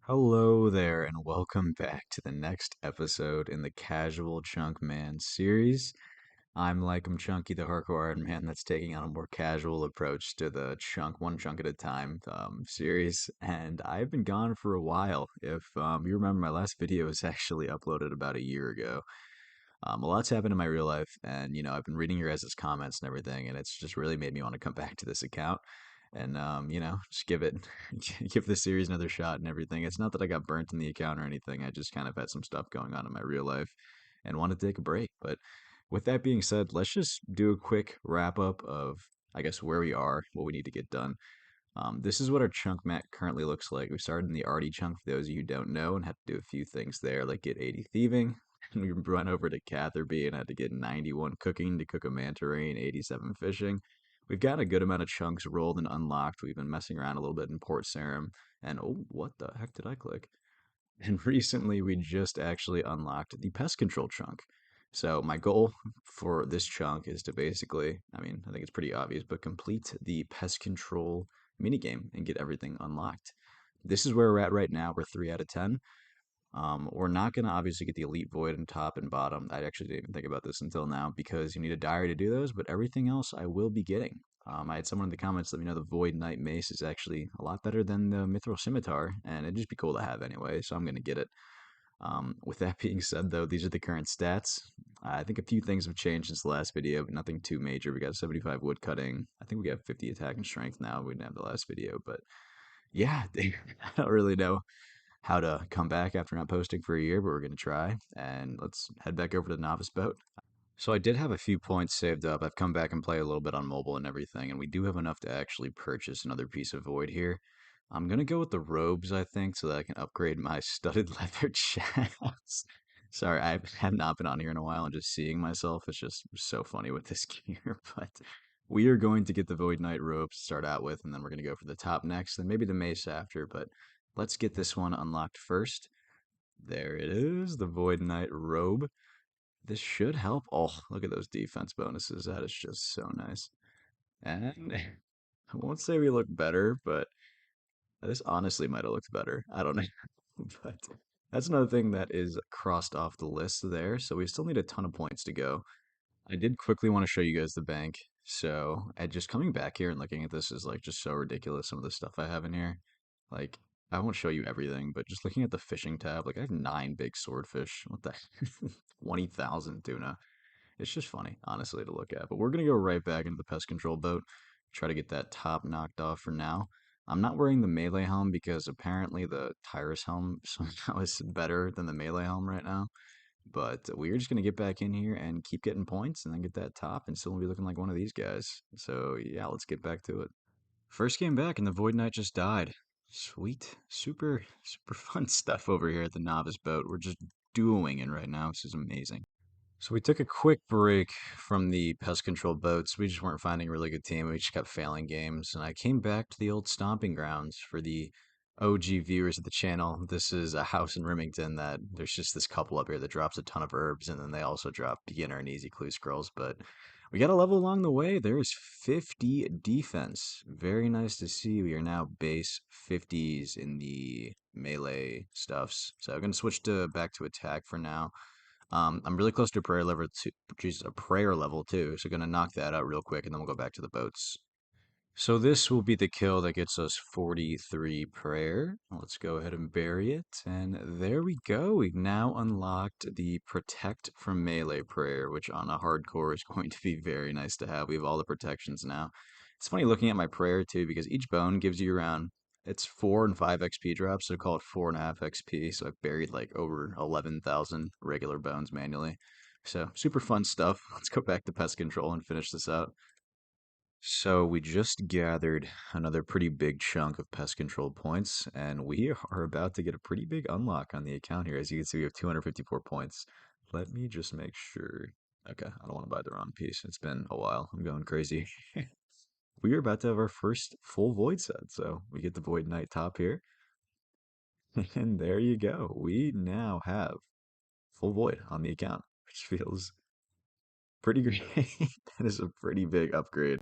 Hello there, and welcome back to the next episode in the Casual Chunk Man series. I'm Chunky, the hardcore Iron Man that's taking on a more casual approach to the one chunk at a time series. And I've been gone for a while. If you remember, my last video was actually uploaded about a year ago. A lot's happened in my real life, and I've been reading your guys' comments and everything, and it's just really made me want to come back to this account and just give this series another shot and everything. It's not that I got burnt in the account or anything. I just kind of had some stuff going on in my real life and wanted to take a break. But with that being said, let's just do a quick wrap up of, I guess, where we are, what we need to get done. This is what our chunk map currently looks like. We started in the arty chunk for those of you who don't know and had to do a few things there, like get 80 thieving. And we went over to Catherby and had to get 91 cooking to cook a manta ray and 87 fishing. We've got a good amount of chunks rolled and unlocked. We've been messing around a little bit in Port Sarum. And oh, what the heck did I click? And recently we just actually unlocked the pest control chunk. So my goal for this chunk is to basically, I think it's pretty obvious, but complete the pest control minigame and get everything unlocked. This is where we're at right now. We're 3 out of 10. We're not going to obviously get the Elite Void on top and bottom. I actually didn't even think about this until now because you need a diary to do those, but everything else I will be getting. I had someone in the comments let me know the Void Knight Mace is actually a lot better than the Mithril Scimitar, and it'd just be cool to have anyway, so I'm going to get it. With that being said, though, these are the current stats. I think a few things have changed since the last video, but nothing too major. We got 75 wood cutting. I think we got 50 attack and strength now. We didn't have the last video, but yeah, I don't really know how to come back after not posting for a year, but we're going to try. And let's head back over to the novice boat. So I did have a few points saved up. I've come back and played a little bit on mobile and everything, and we do have enough to actually purchase another piece of void here. I'm gonna go with the robes, I think, so that I can upgrade my studded leather chaps. Sorry, I have not been on here in a while and just seeing myself is just so funny with this gear. But we are going to get the Void Knight robes to start out with, and then we're gonna go for the top next, and maybe the mace after. But let's get this one unlocked first. There it is, the Void Knight robe. This should help. Oh, look at those defense bonuses. That is just so nice. And I won't say we look better, but this honestly might have looked better. I don't know. But that's another thing that is crossed off the list there. So we still need a ton of points to go. I did quickly want to show you guys the bank. So, and just coming back here and looking at this is like just so ridiculous. Some of the stuff I have in here. Like, I won't show you everything, but just looking at the fishing tab, like I have 9 big swordfish. What the 20,000 tuna. It's just funny, honestly, to look at. But we're going to go right back into the pest control boat, try to get that top knocked off for now. I'm not wearing the melee helm because apparently the Tyrus helm somehow is better than the melee helm right now. But we're just going to get back in here and keep getting points and then get that top and still be looking like one of these guys. So, yeah, let's get back to it. First game back and the Void Knight just died. Sweet. Super, super fun stuff over here at the novice boat. We're just doing it right now. This is amazing. So we took a quick break from the pest control boats. We just weren't finding a really good team. We just kept failing games. And I came back to the old stomping grounds for the OG viewers of the channel. This is a house in Remington that there's just this couple up here that drops a ton of herbs, and then they also drop beginner and easy clue scrolls. But we got a level along the way. There is 50 defense. Very nice to see. We are now base 50s in the melee stuffs. So I'm going to switch to back to attack for now. I'm really close to a prayer level two, Jesus, a prayer level too. So gonna knock that out real quick, and then we'll go back to the boats. So this will be the kill that gets us 43 prayer. Let's go ahead and bury it, and there we go. We've now unlocked the protect from melee prayer, which on a hardcore is going to be very nice to have. We have all the protections now. It's funny looking at my prayer too, because each bone gives you around it's 4 and 5 XP drops, so call it 4.5 XP. So I've buried like over 11,000 regular bones manually. So super fun stuff. Let's go back to pest control and finish this out. So we just gathered another pretty big chunk of pest control points, and we are about to get a pretty big unlock on the account here. As you can see, we have 254 points. Let me just make sure. Okay, I don't want to buy the wrong piece. It's been a while. I'm going crazy. We are about to have our first full void set, so we get the void knight top here. And there you go. We now have full void on the account, which feels pretty great. That is a pretty big upgrade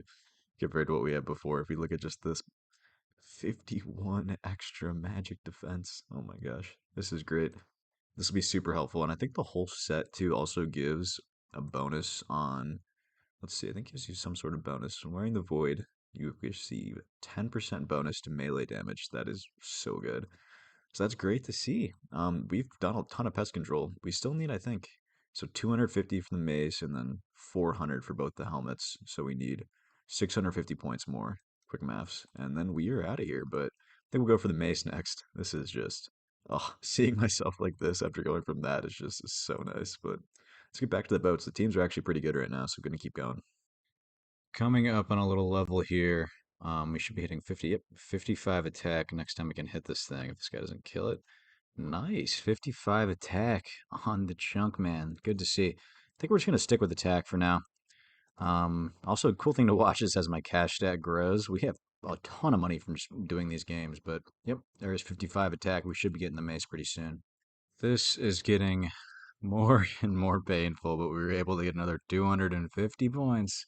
compared to what we had before. If we look at just this 51 extra magic defense. Oh my gosh. This is great. This will be super helpful. And I think the whole set too also gives a bonus on, let's see, I think it gives you some sort of bonus. When wearing the void, you receive 10% bonus to melee damage. That is so good. So that's great to see. We've done a ton of pest control. We still need, I think, so 250 for the mace and then 400 for both the helmets. So we need 650 points more. Quick maths. And then we are out of here. But I think we'll go for the mace next. This is just, oh, seeing myself like this after going from that is just so nice. But let's get back to the boats. The teams are actually pretty good right now, so we're going to keep going. Coming up on a little level here. We should be hitting 50, yep, 55 attack next time we can hit this thing if this guy doesn't kill it. Nice, 55 attack on the chunk man. Good to see. I think we're just gonna stick with attack for now. Also, a cool thing to watch is as my cash stat grows. We have a ton of money from just doing these games, but yep, there is 55 attack. We should be getting the mace pretty soon. This is getting more and more painful, but we were able to get another 250 points.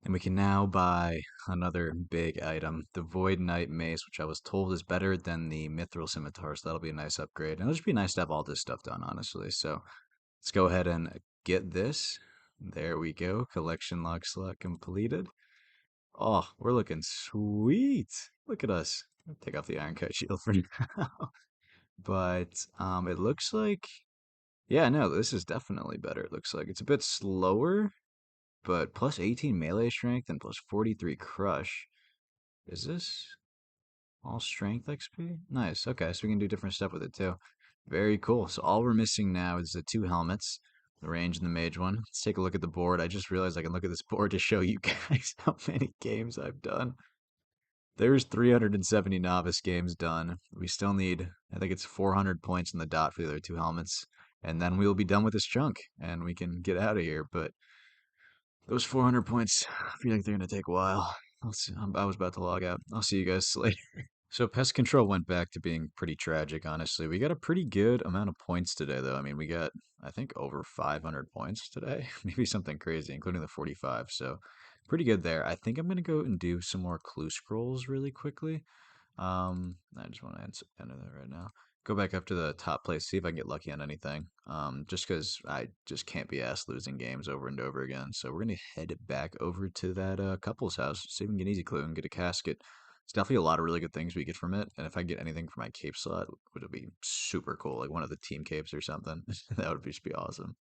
And we can now buy another big item, the Void Knight Mace, which I was told is better than the Mithril Scimitar, so that'll be a nice upgrade. And it'll just be nice to have all this stuff done, honestly. So let's go ahead and get this. There we go. Collection lock slot completed. Oh, we're looking sweet. Look at us. Take off the Iron Kite shield for now. But it looks like, yeah, no, this is definitely better. It looks like it's a bit slower, but plus 18 melee strength and plus 43 crush. Is this all strength XP? Nice. Okay, so we can do different stuff with it too. Very cool. So all we're missing now is the two helmets, the range and the mage one. Let's take a look at the board. I just realized I can look at this board to show you guys how many games I've done. There's 370 novice games done. We still need, I think it's 400 points in the dot for the other two helmets. And then we'll be done with this chunk and we can get out of here. But those 400 points, I feel like they're going to take a while. I was about to log out. I'll see you guys later. So pest control went back to being pretty tragic, honestly. We got a pretty good amount of points today, though. I mean, we got, I think, over 500 points today. Maybe something crazy, including the 45. So pretty good there. I think I'm going to go and do some more clue scrolls really quickly. I just want to enter that right now. Go back up to the top place, see if I can get lucky on anything. Just because I just can't be asked losing games over and over again. So we're gonna head back over to that couple's house, see if we can get easy clue and get a casket. It's definitely a lot of really good things we get from it. And if I get anything for my cape slot, would be super cool, like one of the team capes or something. That would just be awesome.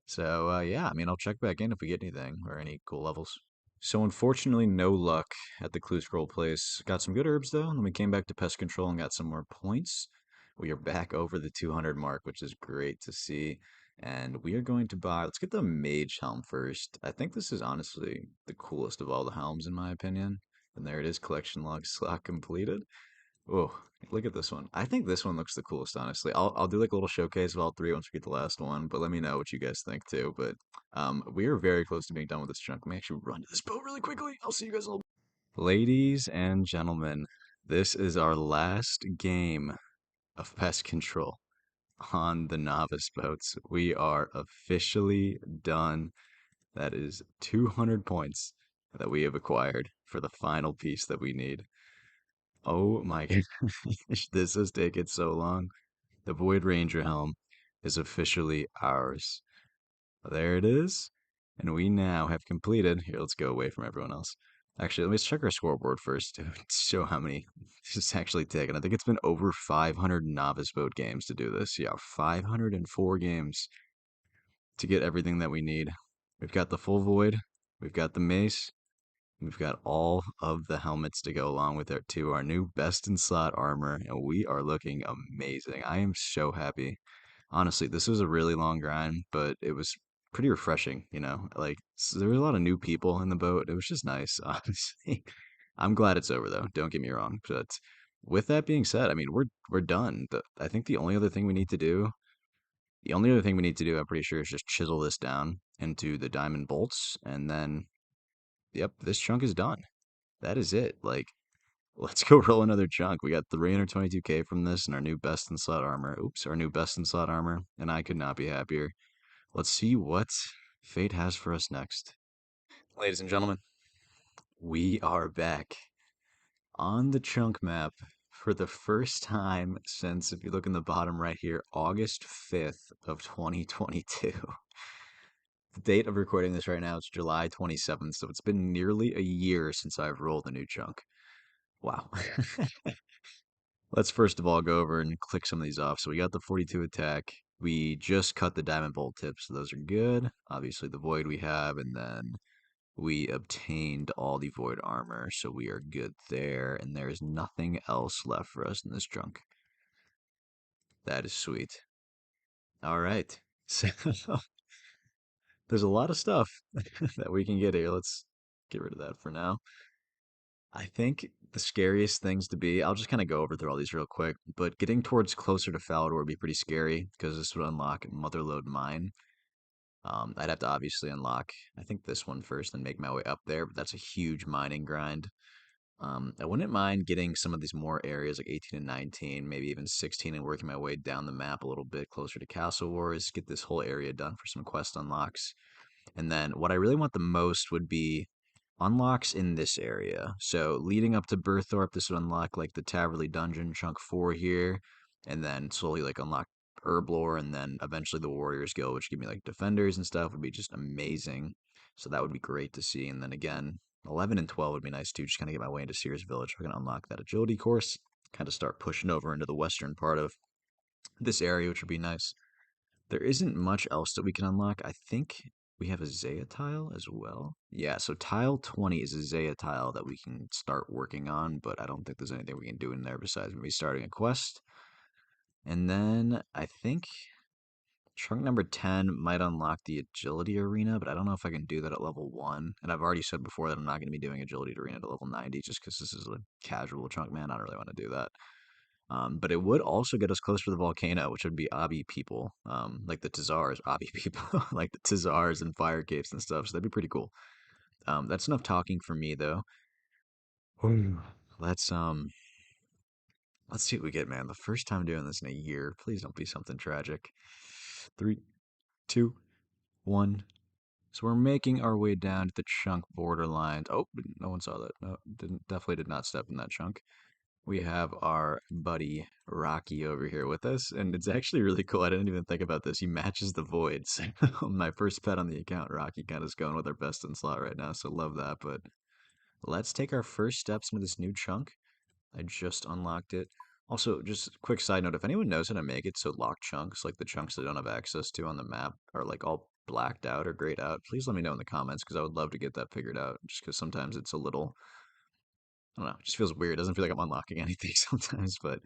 So yeah, I mean, I'll check back in if we get anything or any cool levels. So unfortunately, no luck at the clue scroll place. Got some good herbs though, and then we came back to pest control and got some more points. We are back over the 200 mark, which is great to see. And we are going to buy, let's get the mage helm first. I think this is honestly the coolest of all the helms in my opinion. And there it is, collection log slot completed. Oh, look at this one. I think this one looks the coolest, honestly. I'll do like a little showcase of all three once we get the last one, but let me know what you guys think too. But we are very close to being done with this chunk. Let me actually run to this boat really quickly. I'll see you guys in a little bit. Ladies and gentlemen, this is our last game of pest control on the novice boats. We are officially done. That is 200 points that we have acquired for the final piece that we need. Oh my goodness, this has taken so long. The Void Ranger helm is officially ours. There it is. And we now have completed. Here, let's go away from everyone else. Actually, let me check our scoreboard first to show how many this is actually taken. I think it's been over 500 novice boat games to do this. Yeah, 504 games to get everything that we need. We've got the full void, we've got the mace, we've got all of the helmets to go along with it too. Our new best in slot armor, and we are looking amazing. I am so happy. Honestly, this was a really long grind, but it was pretty refreshing, you know? Like, there was a lot of new people in the boat. It was just nice, honestly. I'm glad it's over though, don't get me wrong. But with that being said, I mean, we're done. I think the only other thing we need to do, I'm pretty sure, is just chisel this down into the diamond bolts, and then, yep, this chunk is done. That is it. Like, let's go roll another chunk. We got 322k from this and our new best in slot armor. Oops, our new best in slot armor, and I could not be happier. Let's see what fate has for us next. Ladies and gentlemen, we are back. On the chunk map, for the first time since, if you look in the bottom right here, August 5th of 2022. The date of recording this right now is July 27th, so it's been nearly a year since I've rolled a new chunk. Wow. Let's first of all go over and click some of these off. So we got the 42 attack. We just cut the diamond bolt tips, so those are good. Obviously, the void we have, and then we obtained all the void armor, so we are good there. And there is nothing else left for us in this chunk. That is sweet. All right. So there's a lot of stuff that we can get here. Let's get rid of that for now. I think the scariest things to be, I'll just kind of go over through all these real quick, but getting towards closer to Falador would be pretty scary because this would unlock Motherlode Mine. I'd have to obviously unlock, I think this one first and make my way up there, but that's a huge mining grind. I wouldn't mind getting some of these more areas like 18 and 19, maybe even 16, and working my way down the map a little bit closer to Castle Wars, get this whole area done for some quest unlocks. And then what I really want the most would be unlocks in this area. So leading up to Burthorpe, this would unlock like the Taverley Dungeon chunk 4 here, and then slowly like unlock Herblore, and then eventually the Warriors Guild, which give me like defenders and stuff, would be just amazing. So that would be great to see. And then again, 11 and 12 would be nice too. Just kind of get my way into Sears Village. We're going to unlock that agility course, kind of start pushing over into the western part of this area, which would be nice. There isn't much else that we can unlock. I think we have a Zaya tile as well. Yeah, so tile 20 is a Zaya tile that we can start working on, but I don't think there's anything we can do in there besides maybe starting a quest. And then I think chunk number 10 might unlock the agility arena, but I don't know if I can do that at level 1. And I've already said before that I'm not going to be doing agility arena to level 90 just because this is a casual chunk, man. I don't really want to do that. But it would also get us closer to the volcano, which would be Abi people, like the Tazars, Abi people, like the Tazars and fire caves and stuff. So that'd be pretty cool. That's enough talking for me, though. Ooh. Let's let's see what we get, man. The first time doing this in a year. Please don't be something tragic. Three, two, one. So we're making our way down to the chunk borderlines. Oh, no one saw that. No, definitely did not step in that chunk. We have our buddy Rocky over here with us, and it's actually really cool. I didn't even think about this. He matches the voids. My first pet on the account, Rocky, kind of is going with our best in slot right now, so love that. But let's take our first steps into this new chunk. I just unlocked it. Also, just a quick side note, if anyone knows how to make it so locked chunks, like the chunks that I don't have access to on the map, are like all blacked out or grayed out, please let me know in the comments because I would love to get that figured out. Just because sometimes it's a little, I don't know, it just feels weird. It doesn't feel like I'm unlocking anything sometimes. But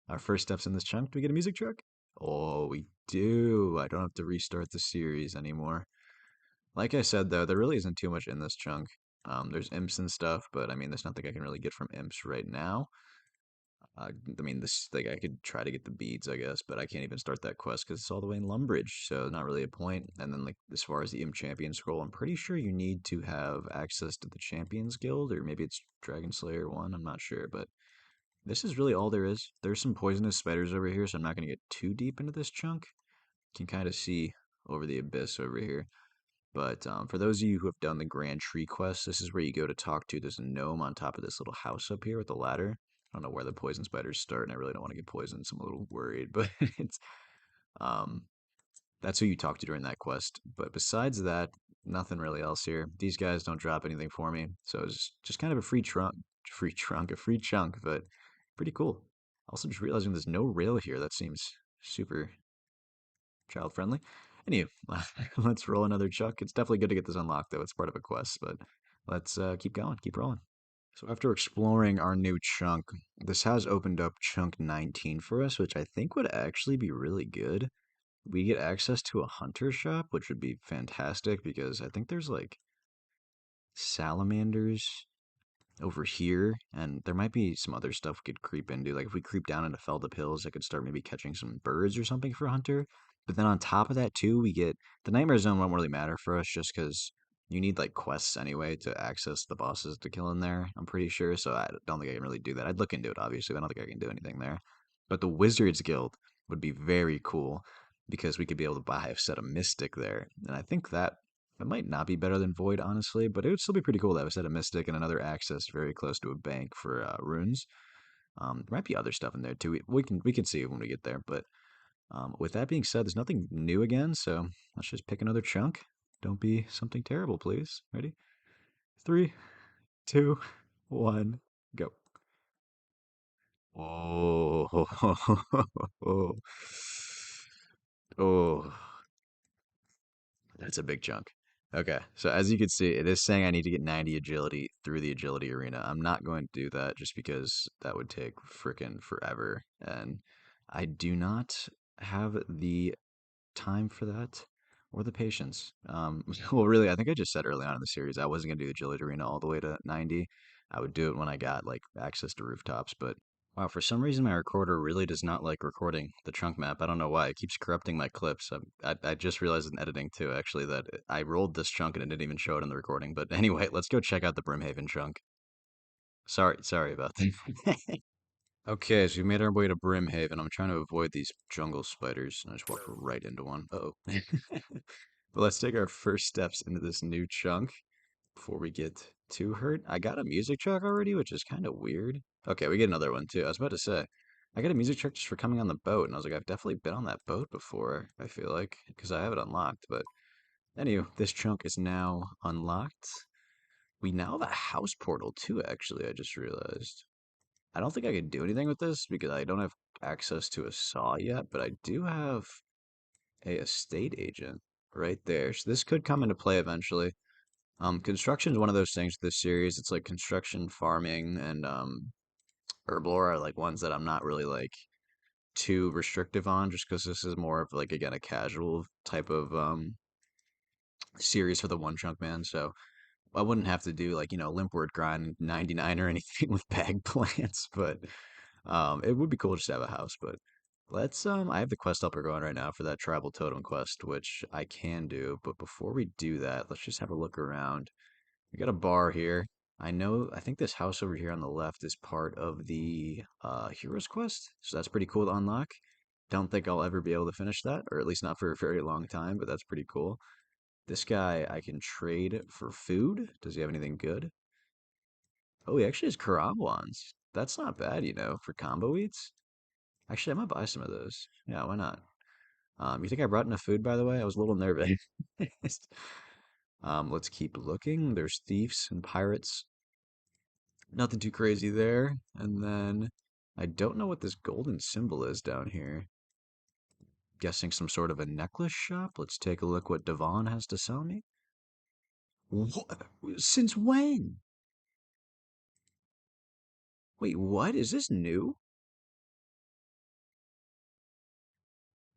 our first steps in this chunk, do we get a music truck? Oh, we do. I don't have to restart the series anymore. Like I said, though, there really isn't too much in this chunk. There's imps and stuff, but I mean, there's nothing I can really get from imps right now. I mean, this like I could try to get the beads, I guess, but I can't even start that quest because it's all the way in Lumbridge, so not really a point. And then like as far as the imp champion scroll, I'm pretty sure you need to have access to the Champions Guild, or maybe it's Dragon Slayer one. I'm not sure, but this is really all there is. There's some poisonous spiders over here, so I'm not going to get too deep into this chunk. You can kind of see over the abyss over here. But for those of you who have done the Grand Tree quest, this is where you go to talk to. There's a gnome on top of this little house up here with the ladder. I don't know where the poison spiders start, and I really don't want to get poisoned, so I'm a little worried. But it's um, that's who you talk to during that quest. But besides that, nothing really else here. These guys don't drop anything for me, so it's just kind of a a free chunk, but pretty cool. Also, just realizing there's no rail here. That seems super child friendly. Anywho, let's roll another chuck. It's definitely good to get this unlocked, though. It's part of a quest, but let's keep going, keep rolling. So after exploring our new chunk, this has opened up chunk 19 for us, which I think would actually be really good. We get access to a hunter shop, which would be fantastic because I think there's like salamanders over here, and there might be some other stuff we could creep into. Like if we creep down into Feldup Hills, I could start maybe catching some birds or something for Hunter. But then on top of that too, we get the Nightmare Zone won't really matter for us just because you need like quests anyway to access the bosses to kill in there. I'm pretty sure, so I don't think I can really do that. I'd look into it obviously, but I don't think I can do anything there. But the Wizards Guild would be very cool because we could be able to buy a set of Mystic there, and I think that It might not be better than Void, honestly, but it would still be pretty cool to have a set of Mystic and another access very close to a bank for runes. There might be other stuff in there too. We can see it when we get there. But with that being said, there's nothing new again, so let's just pick another chunk. Don't be something terrible, please. Ready? Three, two, one, go. Oh, oh, oh, that's a big chunk. Okay, so as you can see, it is saying I need to get 90 agility through the agility arena. I'm not going to do that just because that would take frickin' forever, and I do not have the time for that or the patience. Well, really, I think I just said early on in the series I wasn't gonna do the agility arena all the way to 90. I would do it when I got like access to rooftops, but wow, for some reason my recorder really does not like recording the chunk map. I don't know why. It keeps corrupting my clips. I just realized in editing too, actually, that I rolled this chunk and it didn't even show it in the recording. But anyway, let's go check out the Brimhaven chunk. Sorry about that. Okay, so we made our way to Brimhaven. I'm trying to avoid these jungle spiders, and I just walked right into one. Uh-oh. But let's take our first steps into this new chunk before we get too hurt. I got a music truck already, which is kind of weird. Okay, we get another one too. I was about to say, I got a music truck just for coming on the boat, and I was like, I've definitely been on that boat before, I feel like, because I have it unlocked. But anyway, this chunk is now unlocked. We now have a house portal too, actually, I just realized. I don't think I could do anything with this because I don't have access to a saw yet, but I do have a estate agent right there. So this could come into play eventually. Construction is one of those things with this series. It's like construction, farming, and herblore are like ones that I'm not really like too restrictive on, just because this is more of like again a casual type of series for the one chunk man. So I wouldn't have to do like limp word grind 99 or anything with bag plants, but it would be cool just to have a house. But let's I have the quest helper going right now for that tribal totem quest, which I can do. But before we do that, let's just have a look around. We got a bar here. I think this house over here on the left is part of the Heroes quest, so that's pretty cool to unlock. Don't think I'll ever be able to finish that, or at least not for a very long time, but that's pretty cool. This guy I can trade for food. Does he have anything good? Oh, he actually has Karambwans. That's not bad, for combo eats. Actually, I might buy some of those. Yeah, why not? You think I brought enough food, by the way? I was a little nervous. Let's keep looking. There's thieves and pirates. Nothing too crazy there. And then I don't know what this golden symbol is down here. Guessing some sort of a necklace shop. Let's take a look what Devon has to sell me. What? Since when? Wait, what? Is this new?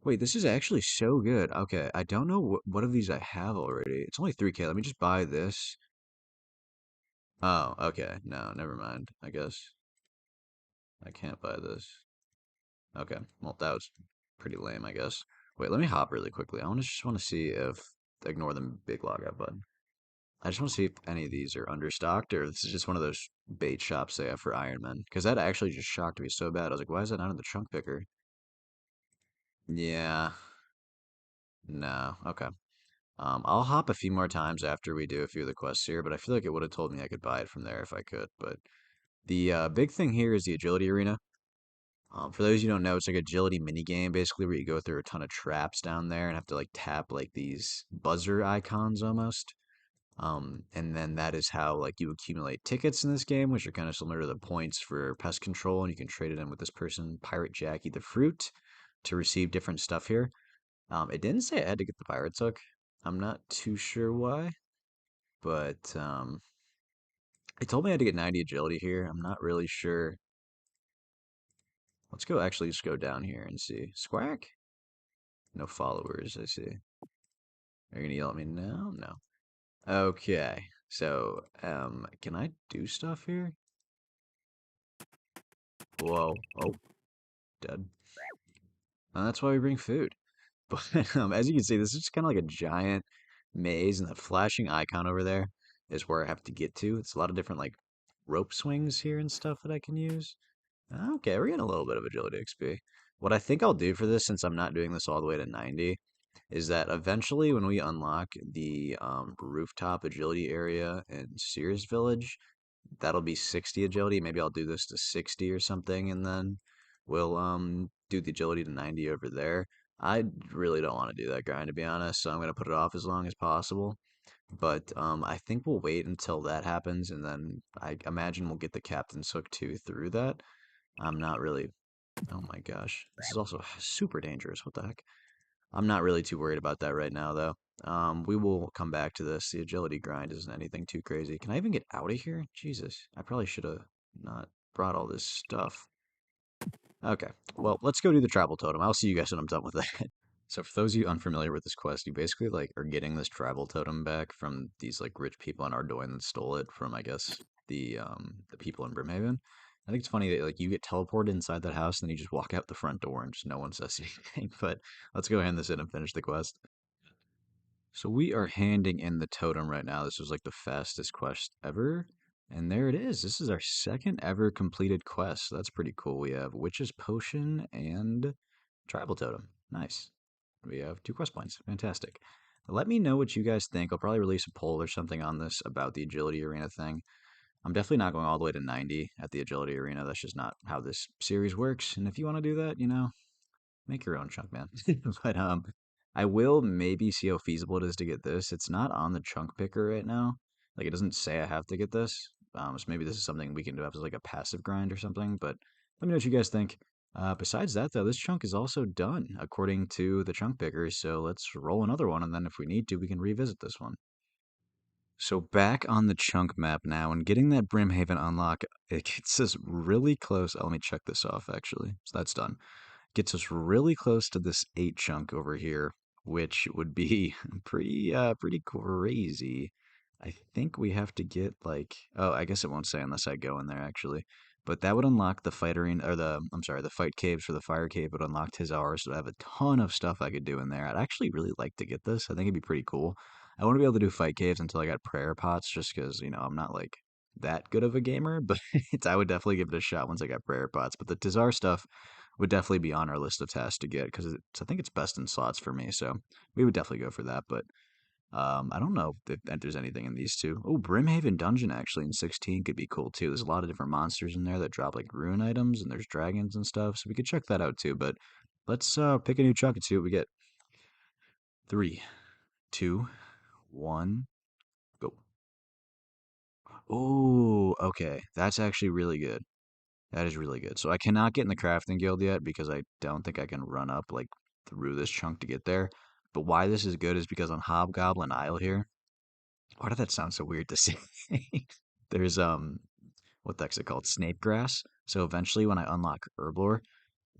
Wait, this is actually so good. Okay, I don't know what of these I have already. It's only 3K. Let me just buy this. Oh, okay. No, never mind. I guess I can't buy this. Okay, well, that was pretty lame, I guess. Wait, let me hop really quickly. I just want to see if ignore the big logout button. I just want to see if any of these are understocked or this is just one of those bait shops they have for Iron Men. Because that actually just shocked me so bad. I was like, why is that not in the trunk picker? Yeah, no, okay. I'll hop a few more times after we do a few of the quests here, but I feel like it would have told me I could buy it from there if I could. But the big thing here is the agility arena. For those you don't know, it's like agility mini game basically where you go through a ton of traps down there and have to like tap like these buzzer icons almost. And then that is how like you accumulate tickets in this game, which are kind of similar to the points for pest control, and you can trade it in with this person, Pirate Jackie the Fruit, to receive different stuff here. It didn't say I had to get the pirate's hook. I'm not too sure why, but it told me I had to get 90 agility here. I'm not really sure. Let's go actually just go down here and see. Squack? No followers, I see. Are you gonna yell at me now? No. Okay. So, can I do stuff here? Whoa. Oh, dead. That's why we bring food. But as you can see, this is just kind of like a giant maze, and that flashing icon over there is where I have to get to. It's a lot of different like rope swings here and stuff that I can use. Okay, we're getting a little bit of agility XP. What I think I'll do for this, since I'm not doing this all the way to 90, is that eventually when we unlock the rooftop agility area in Sears Village, that'll be 60 agility. Maybe I'll do this to 60 or something, and then we'll do the agility to 90 over there. I really don't want to do that grind to be honest, so I'm gonna put it off as long as possible. But I think we'll wait until that happens, and then I imagine we'll get the Captain's Hook 2 through that. I'm not really. Oh my gosh, this is also super dangerous. What the heck? I'm not really too worried about that right now, though. We will come back to this. The agility grind isn't anything too crazy. Can I even get out of here? Jesus, I probably should have not brought all this stuff. Okay, well, let's go do the travel totem. I'll see you guys when I'm done with that. So for those of you unfamiliar with this quest, you basically like are getting this travel totem back from these like rich people on Ardoin that stole it from I guess the people in Brimhaven. I think it's funny that like you get teleported inside that house and then you just walk out the front door and just no one says anything. But let's go hand this in and finish the quest. So we are handing in the totem right now. This was like the fastest quest ever. And there it is. This is our second ever completed quest. So that's pretty cool. We have Witch's Potion and Tribal Totem. Nice. We have 2 quest points. Fantastic. Let me know what you guys think. I'll probably release a poll or something on this about the agility arena thing. I'm definitely not going all the way to 90 at the agility arena. That's just not how this series works. And if you want to do that, make your own chunk, man. But I will maybe see how feasible it is to get this. It's not on the chunk picker right now. Like it doesn't say I have to get this. So maybe this is something we can do as like a passive grind or something. But let me know what you guys think. Besides that, though, this chunk is also done according to the chunk picker. So let's roll another one, and then if we need to, we can revisit this one. So back on the chunk map now, and getting that Brimhaven unlock, it gets us really close. Oh, let me check this off actually. So that's done. Gets us really close to this 8 chunk over here, which would be pretty crazy. I think we have to get like, oh, I guess it won't say unless I go in there actually. But that would unlock the fight arena, or I'm sorry, the fight caves for the fire cave would unlock his hours. So I have a ton of stuff I could do in there. I'd actually really like to get this. I think it'd be pretty cool. I want to be able to do fight caves until I got prayer pots, just because I'm not like that good of a gamer, but I would definitely give it a shot once I got prayer pots. But the Tizar stuff would definitely be on our list of tasks to get because I think it's best in slots for me. So we would definitely go for that. But I don't know if there's anything in these two. Oh, Brimhaven Dungeon actually in 16 could be cool too. There's a lot of different monsters in there that drop like rune items and there's dragons and stuff. So we could check that out too. But let's pick a new chunk and see what we get. Three, two, one, go. Oh, okay. That's actually really good. That is really good. So I cannot get in the crafting guild yet because I don't think I can run up like through this chunk to get there. But why this is good is because on Hobgoblin Isle here, why did that sound so weird to say? There's what the heck's it called? Snape grass. So eventually when I unlock Herblore,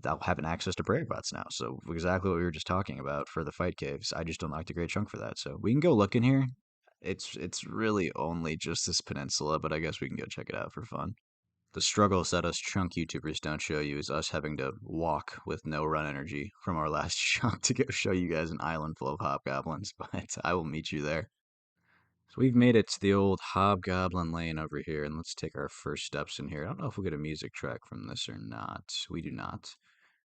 I'll have an access to prayer bots now. So exactly what we were just talking about for the fight caves. I just unlocked a great chunk for that. So we can go look in here. It's really only just this peninsula, but I guess we can go check it out for fun. The struggles that us chunk YouTubers don't show you is us having to walk with no run energy from our last chunk to go show you guys an island full of hobgoblins, but I will meet you there. So we've made it to the old hobgoblin lane over here, and let's take our first steps in here. I don't know if we'll get a music track from this or not. We do not.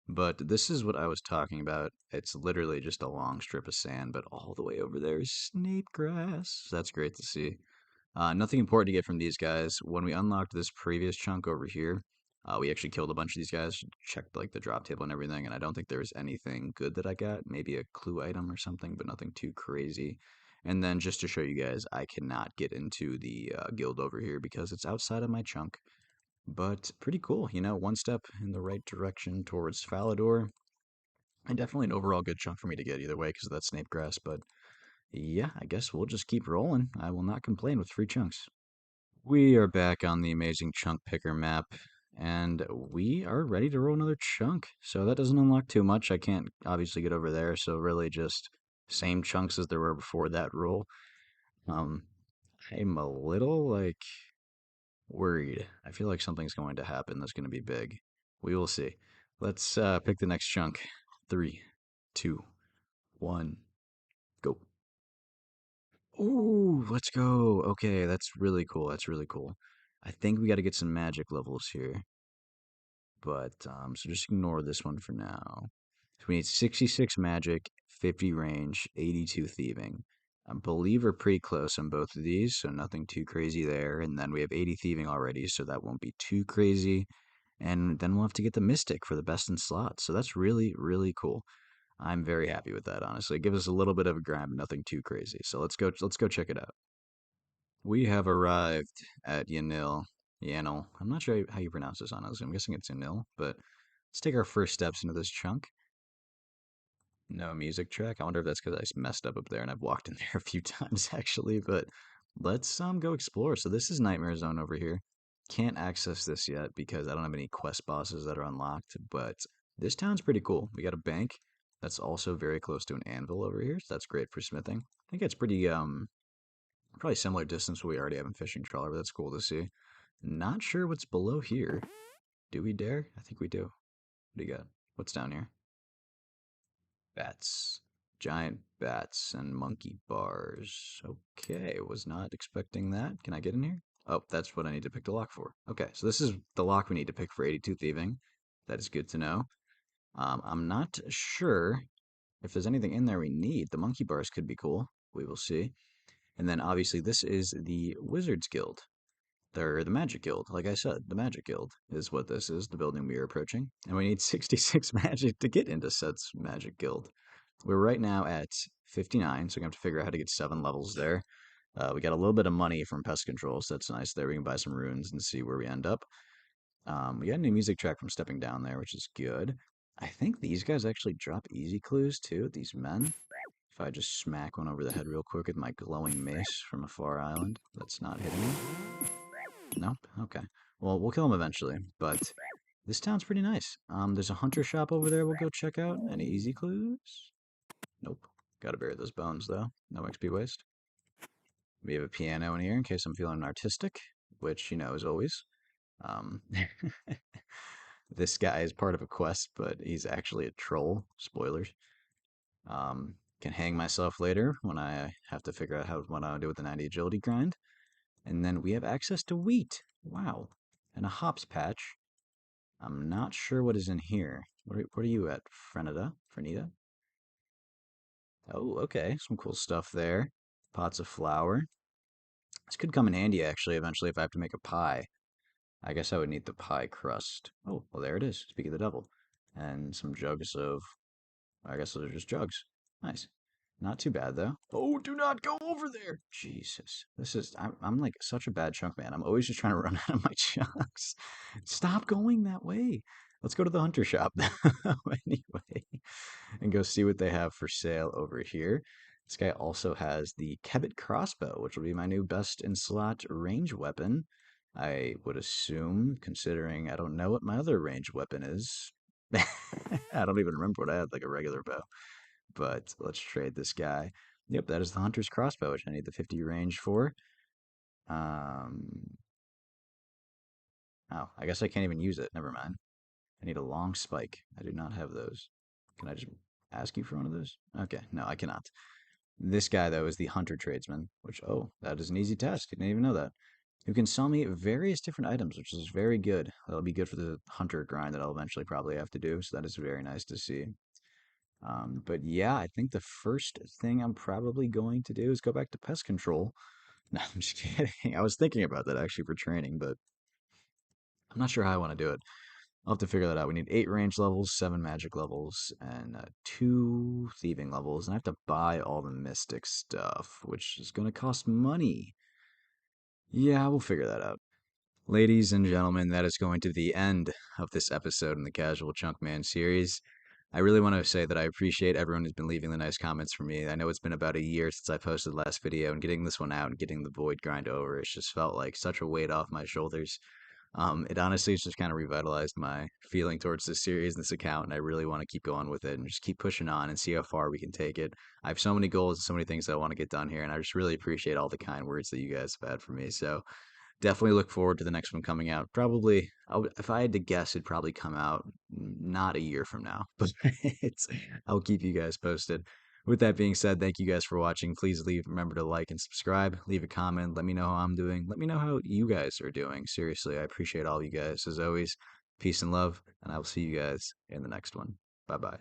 But this is what I was talking about. It's literally just a long strip of sand, but all the way over there is Snape grass. That's great to see. Nothing important to get from these guys. When we unlocked this previous chunk over here, we actually killed a bunch of these guys, checked like the drop table and everything, and I don't think there was anything good that I got. Maybe a clue item or something, but nothing too crazy. And then just to show you guys, I cannot get into the guild over here because it's outside of my chunk. But pretty cool, one step in the right direction towards Falador. And definitely an overall good chunk for me to get either way because of that Snape grass. But yeah, I guess we'll just keep rolling. I will not complain with free chunks. We are back on the amazing chunk picker map, and we are ready to roll another chunk. So that doesn't unlock too much. I can't obviously get over there, so really just same chunks as there were before that roll. Um, I'm a little like worried. I feel like something's going to happen that's going to be big. We will see. Let's pick the next chunk. Three, two, one, go. Ooh, let's go. Okay, that's really cool. That's really cool. I think we got to get some magic levels here. But so just ignore this one for now. So we need 66 magic, 50 range, 82 thieving. I believe we're pretty close on both of these, so nothing too crazy there. And then we have 80 thieving already, so that won't be too crazy. And then we'll have to get the mystic for the best in slot. So that's really, really cool. I'm very happy with that, honestly. Give us a little bit of a grind, but nothing too crazy. So let's go check it out. We have arrived at Yanil. Yanil. I'm not sure how you pronounce this, honestly. I'm guessing it's Yanil, but let's take our first steps into this chunk. No music track. I wonder if that's because I messed up there and I've walked in there a few times actually, but let's go explore. So this is Nightmare Zone over here. Can't access this yet because I don't have any quest bosses that are unlocked, but this town's pretty cool. We got a bank that's also very close to an anvil over here, so that's great for smithing. I think it's pretty probably similar distance to what we already have in fishing trawler, but that's cool to see. Not sure what's below here. Do we dare? I think we do. What do you got? What's down here? Bats. Giant bats and monkey bars. Okay, was not expecting that. Can I get in here? Oh, that's what I need to pick the lock for. Okay, so this is the lock we need to pick for 82 thieving. That is good to know. I'm not sure if there's anything in there we need. The monkey bars could be cool. We will see. And then obviously this is the Wizards Guild. They're the Magic Guild. Like I said, the Magic Guild is what this is, the building we are approaching. And we need 66 magic to get into Set's Magic Guild. We're right now at 59, so we're going to have to figure out how to get 7 levels there. We got a little bit of money from pest control, so that's nice there. We can buy some runes and see where we end up. We got a new music track from stepping down there, which is good. I think these guys actually drop easy clues too, these men. If I just smack one over the head real quick with my glowing mace from a far island, that's not hitting me. Nope. Okay. Well, we'll kill him eventually, but this town's pretty nice. There's a hunter shop over there we'll go check out. Any easy clues? Nope. Gotta bury those bones, though. No XP waste. We have a piano in here in case I'm feeling artistic, which, as always. Um, this guy is part of a quest, but he's actually a troll. Spoilers. Can hang myself later when I have to figure out what I do with the 90 agility grind. And then we have access to wheat. Wow. And a hops patch. I'm not sure what is in here. What are you at, Frenita? Frenita? Oh, okay. Some cool stuff there. Pots of flour. This could come in handy, actually, eventually if I have to make a pie. I guess I would need the pie crust. Oh, well, there it is. Speak of the devil. And some jugs of, I guess those are just jugs. Nice. Not too bad, though. Oh, do not go over there. Jesus. I'm like such a bad chunk man. I'm always just trying to run out of my chunks. Stop going that way. Let's go to the hunter shop anyway and go see what they have for sale over here. This guy also has the Kebbit crossbow, which will be my new best in slot range weapon. I would assume, considering I don't know what my other range weapon is. I don't even remember what I had, like a regular bow. But let's trade this guy. Yep, that is the hunter's crossbow, which I need the 50 range for. Um, oh, I guess I can't even use it. Never mind. I need a long spike. I do not have those. Can I just ask you for one of those? Okay, no, I cannot. This guy, though, is the hunter tradesman, which, oh, that is an easy task. I didn't even know that. Who can sell me various different items, which is very good. That'll be good for the hunter grind that I'll eventually probably have to do, so that is very nice to see. But yeah, I think the first thing I'm probably going to do is go back to pest control. No, I'm just kidding. I was thinking about that actually for training, but I'm not sure how I want to do it. I'll have to figure that out. We need 8 range levels, 7 magic levels, and 2 thieving levels. And I have to buy all the mystic stuff, which is going to cost money. Yeah, we'll figure that out. Ladies and gentlemen, that is going to be the end of this episode in the Casual Chunk Man series. I really want to say that I appreciate everyone who's been leaving the nice comments for me. I know it's been about a year since I posted the last video, and getting this one out and getting the void grind over, it's just felt like such a weight off my shoulders. It honestly has just kind of revitalized my feeling towards this series and this account, and I really want to keep going with it and just keep pushing on and see how far we can take it. I have so many goals and so many things that I want to get done here, and I just really appreciate all the kind words that you guys have had for me. So definitely look forward to the next one coming out. Probably, if I had to guess, it'd probably come out not a year from now, but I'll keep you guys posted. With that being said, thank you guys for watching. Please remember to like and subscribe, leave a comment, let me know how I'm doing. Let me know how you guys are doing. Seriously, I appreciate all you guys. As always, peace and love, and I will see you guys in the next one. Bye bye.